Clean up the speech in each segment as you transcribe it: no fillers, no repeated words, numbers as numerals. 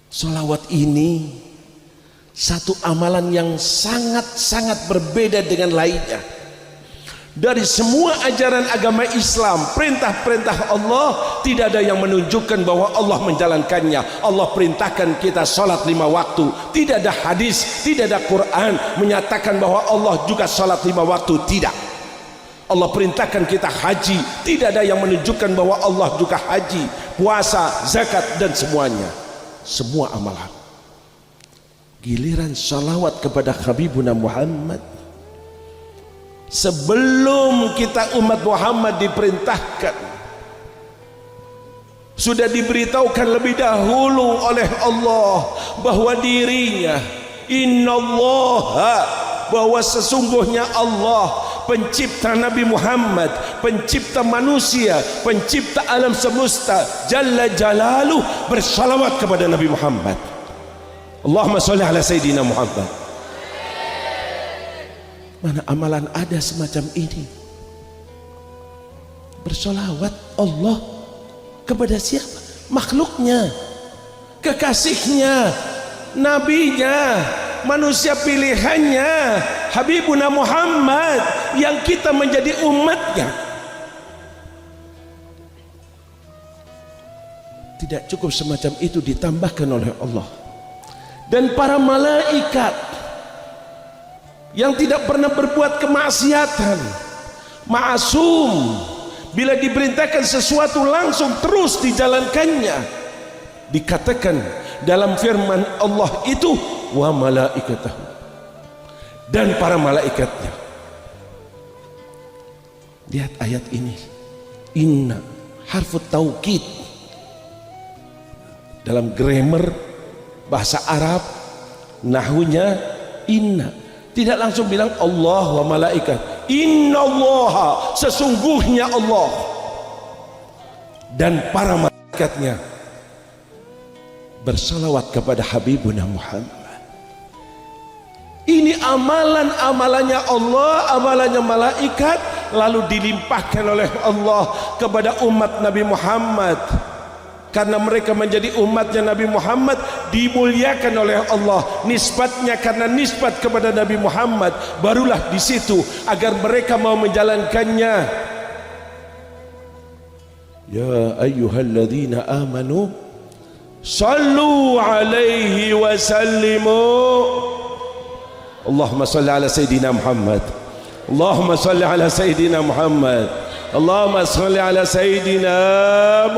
Sholawat ini satu amalan yang sangat-sangat berbeda dengan lainnya. Dari semua ajaran agama Islam, perintah-perintah Allah, tidak ada yang menunjukkan bahwa Allah menjalankannya. Allah perintahkan kita sholat 5 waktu. Tidak ada hadis, tidak ada Quran menyatakan bahwa Allah juga sholat 5 waktu. Tidak. Allah perintahkan kita haji. Tidak ada yang menunjukkan bahwa Allah juga haji, puasa, zakat, dan semuanya. Semua amalan. Giliran sholawat kepada Habibuna Muhammad, sebelum kita umat Muhammad diperintahkan, sudah diberitahukan lebih dahulu oleh Allah bahwa dirinya, innallaha, bahwa sesungguhnya Allah pencipta Nabi Muhammad, pencipta manusia, pencipta alam semesta, Jalla Jalaluh, bersalawat kepada Nabi Muhammad. Allahumma sholli ala Sayyidina Muhammad. Mana amalan ada semacam ini? Bersolawat Allah kepada siapa? Makhluknya, kekasihnya, nabinya, manusia pilihannya, Habibuna Muhammad, yang kita menjadi umatnya. Tidak cukup semacam itu, ditambahkan oleh Allah dan para malaikat yang tidak pernah berbuat kemaksiatan, ma'asum, bila diperintahkan sesuatu langsung terus dijalankannya. Dikatakan dalam firman Allah itu, wa malaikatahu, dan para malaikatnya. Lihat ayat ini, inna harfu taukid. Dalam grammar bahasa Arab, nahunya inna, tidak langsung bilang Allah wa malaikat. Inna Allah, sesungguhnya Allah dan para malaikatnya bersalawat kepada Habibuna Muhammad. Ini amalan-amalannya Allah, amalannya malaikat, lalu dilimpahkan oleh Allah kepada umat Nabi Muhammad. Karena mereka menjadi umatnya Nabi Muhammad, dimuliakan oleh Allah. Nisbatnya karena nisbat kepada Nabi Muhammad, barulah di situ agar mereka mau menjalankannya. Ya ayyuhalladzina amanu sallu alaihi wa sallimu. Allahumma salli ala Sayyidina Muhammad. Allahumma salli ala Sayyidina Muhammad. Allahumma salli ala Sayyidina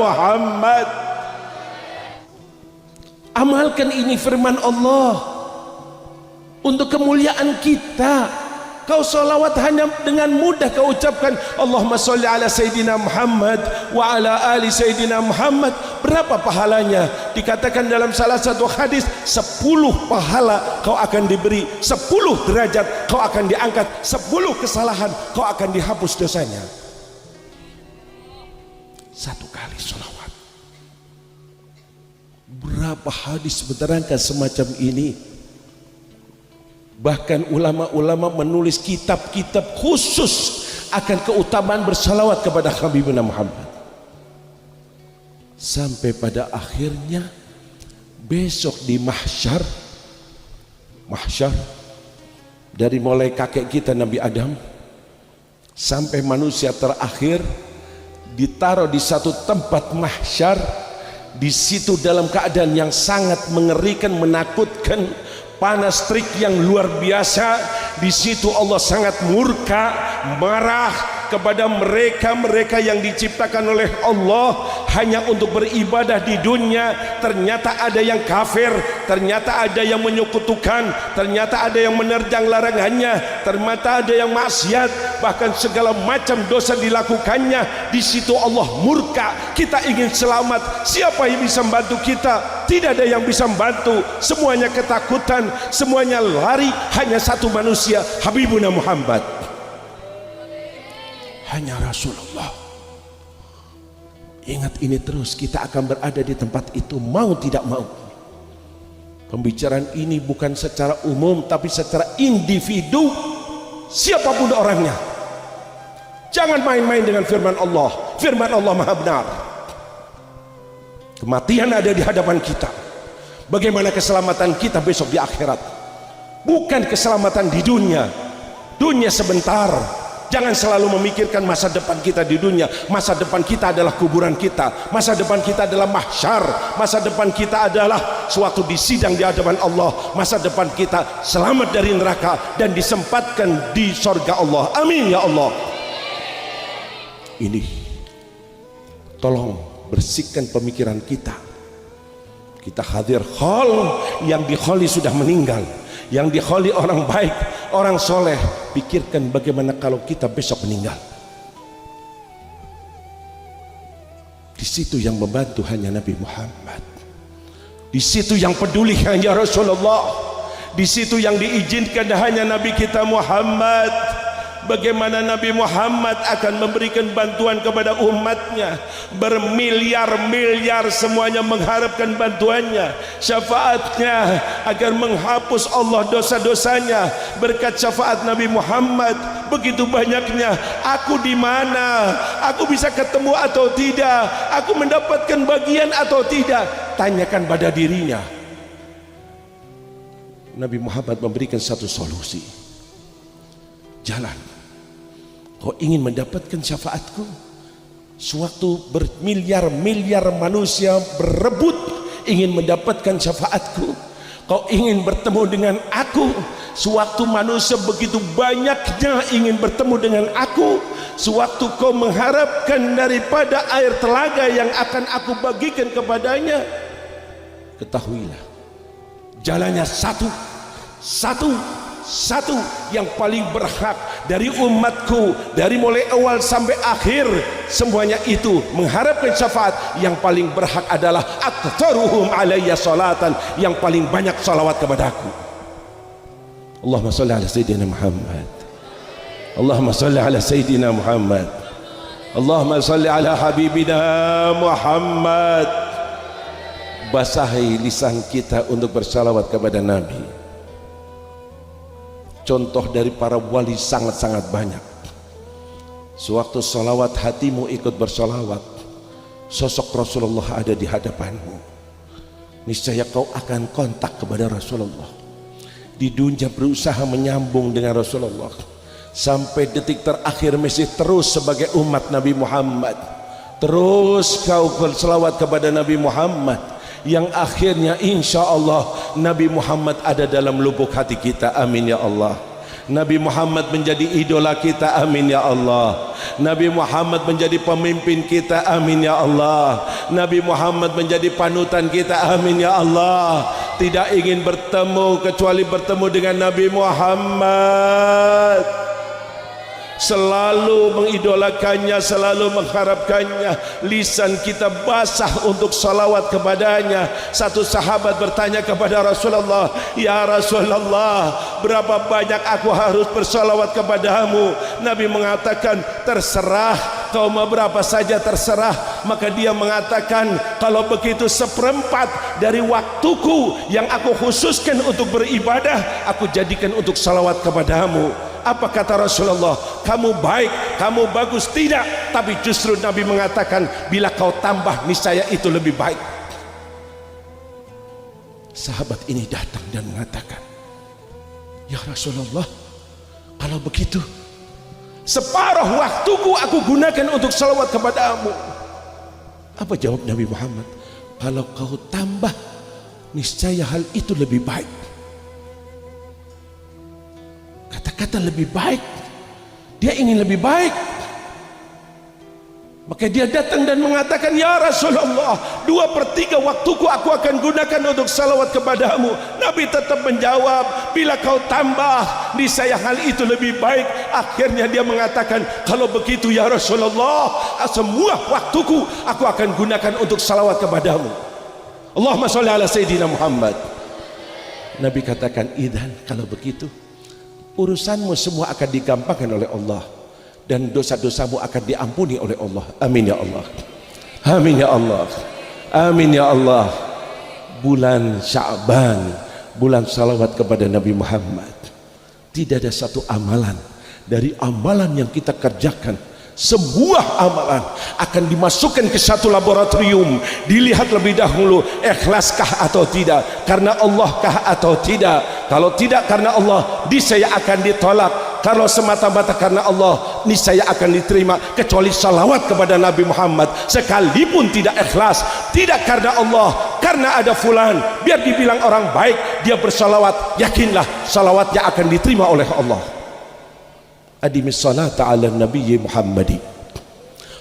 Muhammad. Amalkan ini firman Allah untuk kemuliaan kita. Kau salawat hanya dengan mudah kau ucapkan Allahumma salli ala Sayyidina Muhammad wa ala ali Sayyidina Muhammad. Berapa pahalanya? Dikatakan dalam salah satu hadis, 10 pahala kau akan diberi, 10 derajat kau akan diangkat, 10 kesalahan kau akan dihapus dosanya. 1 kali salawat. Berapa hadis menerangkan semacam ini. Bahkan ulama-ulama menulis kitab-kitab khusus akan keutamaan bersalawat kepada Habibuna Muhammad. Sampai pada akhirnya besok di mahsyar, dari mulai kakek kita Nabi Adam sampai manusia terakhir, ditaruh di satu tempat mahsyar. Di situ dalam keadaan yang sangat mengerikan, menakutkan, panas terik yang luar biasa. Di situ Allah sangat murka, marah kepada mereka yang diciptakan oleh Allah hanya untuk beribadah di dunia. Ternyata ada yang kafir, ternyata ada yang menyekutukan, ternyata ada yang menerjang larangannya, ternyata ada yang maksiat, bahkan segala macam dosa dilakukannya. Di situ Allah murka. Kita ingin selamat, siapa yang bisa membantu kita? Tidak ada yang bisa membantu. Semuanya ketakutan, semuanya lari. Hanya satu manusia, Habibuna Muhammad, hanya Rasulullah. Ingat ini terus, kita akan berada di tempat itu mau tidak mau. Pembicaraan ini bukan secara umum tapi secara individu, siapapun orangnya. Jangan main-main dengan firman Allah. Firman Allah maha benar. Kematian ada di hadapan kita, Bagaimana keselamatan kita besok di akhirat? Bukan keselamatan di dunia. Dunia sebentar. Jangan selalu memikirkan masa depan kita di dunia. Masa depan kita adalah kuburan kita. Masa depan kita adalah mahsyar. Masa depan kita adalah suatu disidang di hadapan Allah. Masa depan kita selamat dari neraka dan disempatkan di surga Allah. Amin ya Allah. Ini tolong bersihkan pemikiran kita. Kita hadir khol, yang dikholi sudah meninggal. Yang dikholi orang baik, orang soleh. Pikirkan bagaimana kalau kita besok meninggal. Di situ yang membantu hanya Nabi Muhammad. Di situ yang peduli hanya Rasulullah. Di situ yang diizinkan hanya Nabi kita Muhammad. Bagaimana Nabi Muhammad akan memberikan bantuan kepada umatnya, bermiliar-miliar semuanya mengharapkan bantuannya, syafaatnya agar menghapus Allah dosa-dosanya. Berkat syafaat Nabi Muhammad begitu banyaknya. Aku di mana? Aku bisa ketemu atau tidak? Aku mendapatkan bagian atau tidak? Tanyakan pada dirinya. Nabi Muhammad memberikan satu solusi. Jalan. Kau ingin mendapatkan syafaatku? Sewaktu bermiliar-miliar manusia berebut ingin mendapatkan syafaatku, kau ingin bertemu dengan aku. Sewaktu manusia begitu banyaknya ingin bertemu dengan aku, sewaktu kau mengharapkan daripada air telaga yang akan aku bagikan kepadanya, ketahuilah jalannya satu yang paling berhak dari umatku, dari mulai awal sampai akhir, semuanya itu mengharapkan syafaat. Yang paling berhak adalah aktsaruhum alayya salatan, yang paling banyak salawat kepadaku. Allahumma shalli ala sayyidina Muhammad. Allahumma shalli ala sayyidina Muhammad. Allahumma shalli ala habibina Muhammad. Basahi lisan kita untuk bersalawat kepada Nabi. Contoh dari para wali sangat-sangat banyak. Sewaktu salawat hatimu ikut bersalawat, sosok Rasulullah ada di hadapanmu. Niscaya kau akan kontak kepada Rasulullah. Di dunia berusaha menyambung dengan Rasulullah. Sampai detik terakhir masih terus sebagai umat Nabi Muhammad. Terus kau bersalawat kepada Nabi Muhammad. Yang akhirnya insya Allah Nabi Muhammad ada dalam lubuk hati kita. Amin ya Allah. Nabi Muhammad menjadi idola kita. Amin ya Allah. Nabi Muhammad menjadi pemimpin kita. Amin ya Allah. Nabi Muhammad menjadi panutan kita. Amin ya Allah. Tidak ingin bertemu kecuali bertemu dengan Nabi Muhammad. Selalu mengidolakannya, selalu mengharapkannya. Lisan kita basah untuk salawat kepadanya. Satu sahabat bertanya kepada Rasulullah, ya Rasulullah, berapa banyak aku harus bersalawat kepadamu? Nabi mengatakan, terserah, kau mau berapa saja terserah. Maka dia mengatakan, kalau begitu 1/4 dari waktuku yang aku khususkan untuk beribadah, aku jadikan untuk salawat kepadamu. Apa kata Rasulullah? Kamu baik, kamu bagus. Tidak, tapi justru Nabi mengatakan, bila kau tambah niscaya itu lebih baik. Sahabat ini datang dan mengatakan, ya Rasulullah, kalau begitu separuh waktuku aku gunakan untuk salawat kepadamu. Apa jawab Nabi Muhammad? Kalau kau tambah niscaya hal itu lebih baik. Kata-kata lebih baik, dia ingin lebih baik. Maka dia datang dan mengatakan, ya Rasulullah, 2/3 waktuku aku akan gunakan untuk salawat kepadamu. Nabi tetap menjawab, bila kau tambah niscaya hal itu lebih baik. Akhirnya dia mengatakan, kalau begitu ya Rasulullah, semua waktuku aku akan gunakan untuk salawat kepadamu. Allahumma sholli ala sayyidina Muhammad. Nabi katakan, idzan, kalau begitu urusanmu semua akan digampangkan oleh Allah dan dosa-dosamu akan diampuni oleh Allah. Amin ya Allah. Amin ya Allah. Amin ya Allah. Bulan Sya'ban, bulan salawat kepada Nabi Muhammad. Tidak ada satu amalan dari amalan yang kita kerjakan sebuah amalan akan dimasukkan ke satu laboratorium, dilihat lebih dahulu ikhlaskah atau tidak, karena Allah kah atau tidak. Kalau tidak karena Allah, niscaya akan ditolak. Kalau semata-mata karena Allah, niscaya akan diterima. Kecuali salawat kepada Nabi Muhammad sekalipun tidak ikhlas, tidak karena Allah, karena ada fulan, biar dibilang orang baik dia bersalawat, yakinlah salawatnya akan diterima oleh Allah. Adimis salata ala nabiyyi Muhammadi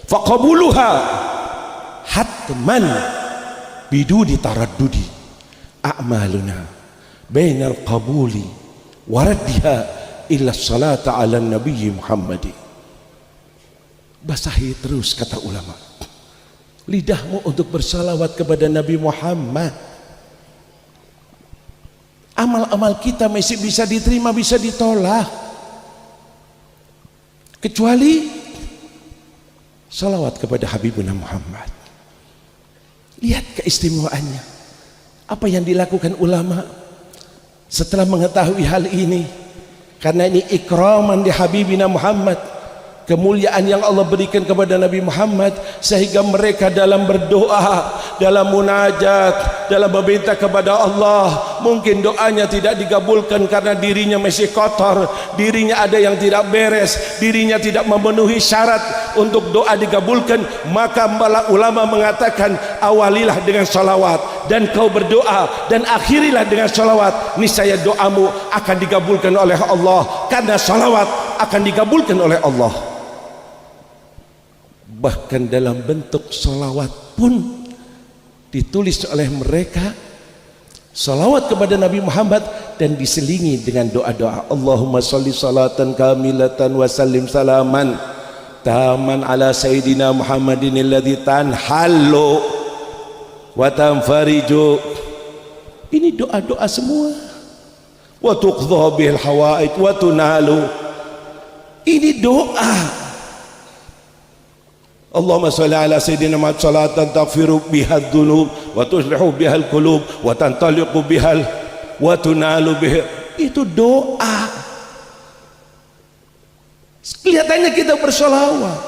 faqabuluha hatman biduni taraddudi a'maluna bainal qabuli waraddiha illa salata ala nabiyyi Muhammadi. Basahi terus, kata ulama, lidahmu untuk bersalawat kepada Nabi Muhammad. Amal-amal kita masih bisa diterima, bisa ditolak, kecuali salawat kepada Habibuna Muhammad. Lihat keistimewaannya, apa yang dilakukan ulama setelah mengetahui hal ini, karena ini ikraman di Habibina Muhammad, kemuliaan yang Allah berikan kepada Nabi Muhammad, sehingga mereka dalam berdoa, dalam munajat, dalam meminta kepada Allah, mungkin doanya tidak dikabulkan karena dirinya masih kotor, dirinya ada yang tidak beres, dirinya tidak memenuhi syarat untuk doa dikabulkan. Maka ulama mengatakan, awalilah dengan salawat, dan kau berdoa, dan akhirilah dengan salawat, niscaya doamu akan dikabulkan oleh Allah, karena salawat akan dikabulkan oleh Allah. Bahkan dalam bentuk salawat pun ditulis oleh mereka salawat kepada Nabi Muhammad dan diselingi dengan doa-doa. Allahumma sholli salatan kamilatan wa sallim salaman taman ala sayyidina Muhammadin alladhi tanhallu wa tanfariju. Ini doa-doa semua. Wa tuqdha bihil hawaid wa tunalu. Ini doa. Allahumma sholli ala sayyidina Muhammad salatan taghfiru biha dzunub wa tuslihu biha al-qulub wa tantaliqu biha wa tunalu biha. Itu doa. Kelihatannya kita bersolawat,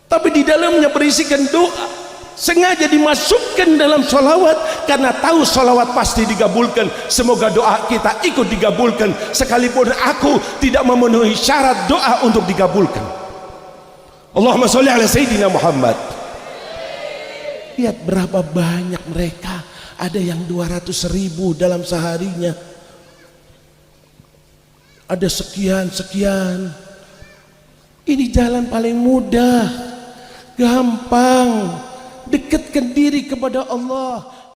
tapi di dalamnya berisikan doa. Sengaja dimasukkan dalam solawat karena tahu solawat pasti dikabulkan. Semoga doa kita ikut dikabulkan, sekalipun aku tidak memenuhi syarat doa untuk dikabulkan. Allahumma sholli ala sayyidina Muhammad. Lihat berapa banyak mereka, ada yang 200.000 dalam seharinya, ada sekian. Ini jalan paling mudah, gampang, dekatkan diri kepada Allah.